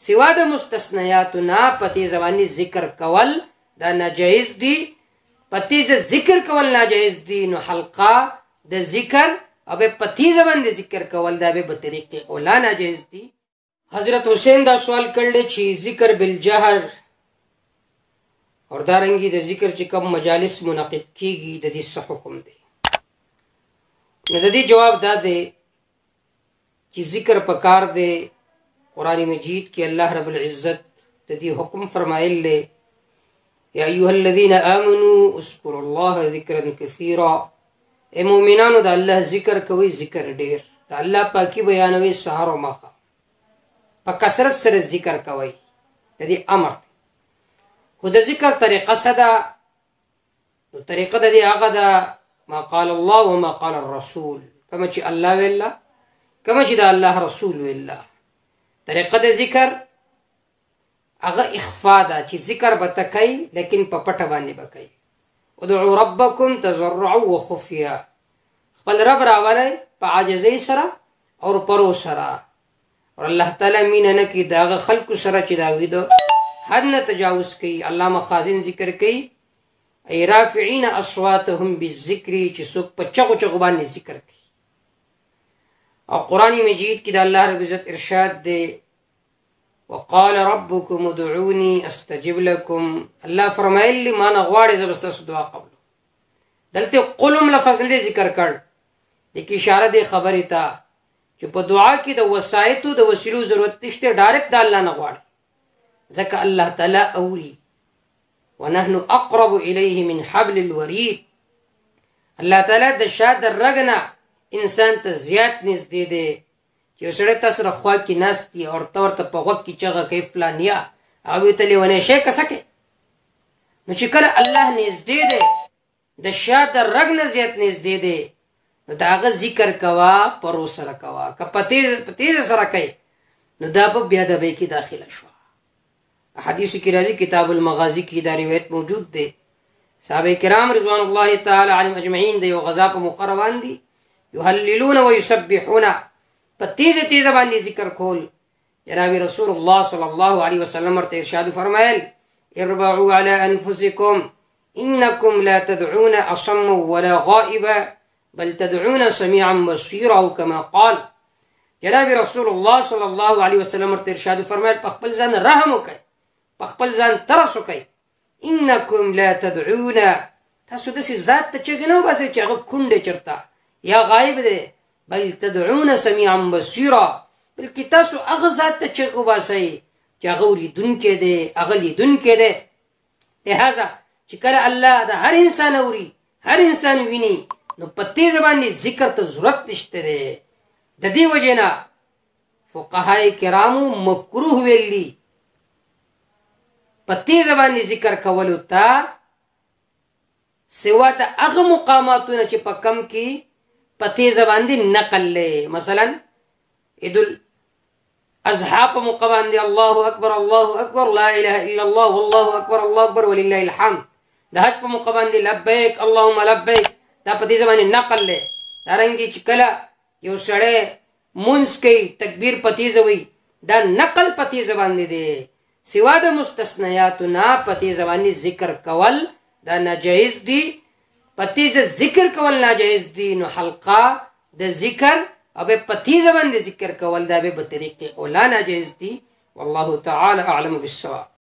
سوا د مستثنیاتو نه پتی زبانی ذکر کول دا ناجایز دی، پتی ز ذکر کول ناجایز دی، نو حلقه د ذکر او پتی زبان د ذکر کول دا به طریق اولا ناجایز دی. حضرت حسین دا سوال کړل چې ذکر بالجهر اور دارنګي د ذکر چې کوم مجالس منعقد کیږي د دې څه حکم دی؟ نو د دې جواب دا دی چې ذکر پکار دی. قرآن مجید کې الله رب العزت د دې حکم فرمایلی یا ایها الذین آمنوا اذکروا الله ذکرا کثیرا، اے مومنانو د الله ذکر کوي، ذکر ډیر، د الله پاکي بیانوي سحر او ماخه، په کثرت سره ذکر کوي، د دې امر دی. خو د ذکر طریقه څه ده؟ نو طریقه د دې هغه ده ما قال الله وما قال الرسول، کما چې الله ویلا، کما چې د الله رسول ویلا. طریقه د ذکر هغه اخفا ده چې ذکر به تکي لیکن په پټه باندې بکي. ادعوا ربکم تضرعا وخفیا، خپل رب راولئ په عاجزۍ سره او پرو سره، اور الله تعالی مینه نه کوي د هغه خلکو سره چې د هغوی د حد نه تجاوز کوي. علامه خازن ذکر کوي ای رافعین اصواتهم بالذکر، چې څوک په چغو چغو باندې ذکر کوي. او قرآن مجید کې د الله رب عزت ارشاد دی وقال ربكم ادعوني استجب لكم، الله فرمایلی ما نه غواړي زه به ستاسو دعا قبلوم. دلته قلم لفظ نه ذکر کړ، لیکن اشاره دی خبرې ته چې په دعا کې د وسایطو د وسیلو ضرورت نشته، ډایرکټ د الله نه غواړي، ځکه الله تعالی اوري. ونحن اقرب الیه من حبل الورید، الله تعالی د شاد رګنه انسان ته زیات نږدې دی. چې سړی تاسو سره خوا کې ناست دي او ته ورته په غوږ کې چغه کوي فلانیا، هغوی ته لیونی شی که څه کوې؟ نو چې کله الله نږدې دی، د شا د رګ نه زیات نږدې دی، نو د هغه ذکر کوه، پرو سره کوه. که په تیزه سره کوي نو دا په بیادبۍ کې داخله شوه. حدیثو کې راځي، کتاب المغازی کې دا روایت موجود دی. صحابه کرام رضوان الله تعالی علیهم اجمعین د یو غزا په موقع روان دي، یهللون و یسبحون، په تیزه تیزه باندې ذکر کول. جناب رسول الله صلی الله علیه وسلم ورته ارشاد فرمایل اربعوا علی انفسکم انکم لا تدعون اصم ولا غائبا بل تدعون سمیعا بصیرا کما قال. جناب رسول الله صلی الله علیه وسلم ورته ارشاد فرمایل په خپل ځان رحم وکړئ، په خپل ځان ترس وکړئ. انکم لا تدعون، تاسو داسې ذات ته چغې نه وباسئ چې هغه کونډې چېرته یا غایب دی، بل تدعون سمیعا بصیرا، بلکې تاسو هغه ذات ته چغې وباسئ چې هغه اورېدونکی دی، هغه لیدونکی دی. لہذا چې کله الله د هر انسان اوري، هر انسان ویني، نو په تیزه باندې ذکر ته ضرورت نشته دی. د دې وجې نه فقهای کرامو مکروه ویلي په تیزه باندې ذکر کولو ته، سوا د هغه مقاماتونه چې په کم کې په تیزه باندې نقل لې. مثلا عید الاضحی په موقع باندې الله اکبر الله اکبر لا اله الا الله والله اکبر الله اکبر ولله الحمد. د حج په موقع باندې لبیک اللهم لبیک، دا په تیزه باندې نقل لې. دارنګې چې کله یو سړی مونځ کوي تکبیر په تیزه وي، دا نقل په تیزه باندې دی. سوا د مستثنیاتو نه په تیزه باندې ذکر کول دا ناجایز دی، په تیزه ذکر کول ناجایز دی. نو حلقه د ذکر او په تیزه باندې ذکر کول دا به طریق اولا ناجایز دی. والله تعالی اعلم بالصواب.